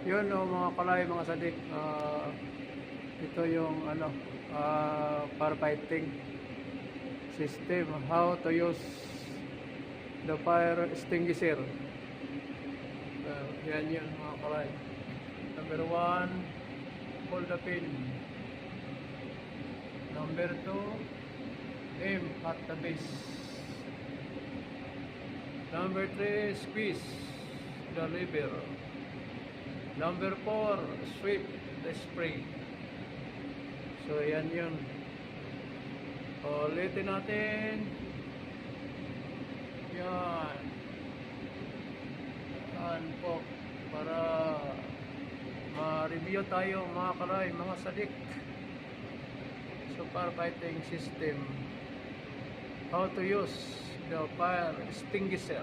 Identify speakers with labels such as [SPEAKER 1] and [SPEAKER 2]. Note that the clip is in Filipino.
[SPEAKER 1] Yun o mga kalay, mga sadik, ito yung firefighting system, how to use the fire extinguisher. Yan yun mga kalay. Number 1, hold the pin. Number 2, aim at the base. Number 3, squeeze the lever. Number 4, sweep the spray. So yan yun. Ulitin natin. Yan. Yan po. Para ma-review tayo mga kalay, mga sadik. So firefighting system. How to use the fire extinguisher.